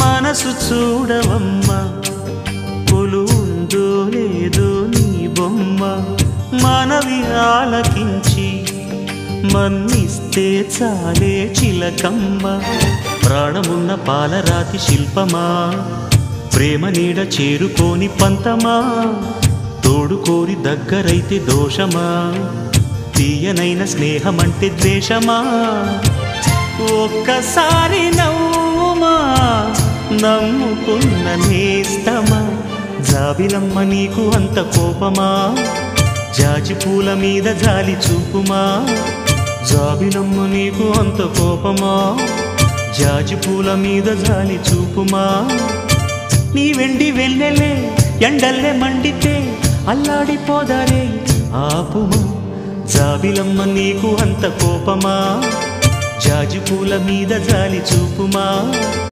మనసు చూడవమ్మా కొలువుందో లేదో నీ బొమ్మ మనవి ఆలకించి మన్నిస్తే చాలే చిలకమ్మ ప్రాణమున్న పాలరాతి శిల్పమా ప్రేమ నీడ చేరుకోని పంతమా తోడు కోరి దగ్గరైతే దోషమా తీయనైన స్నేహమంటే ద్వేషమా ఒక్కసారి నవ్వుమా నమ్ముకున్న నేస్తమా జాబిలమ్మ నీకు అంత కోపమా జాజి పూల మీద జాలి చూపుమా జాబిలమ్మ నీకు అంత కోపమా జాజి పూల మీద జాలి చూపుమా నీ వెండి వెన్నెలే ఎండల్లే మండితే అల్లాడిపోదారే ఆపుమా జాబిలమ్మ నీకు అంత కోపమా జాజి పూల మీద జాలి చూపుమా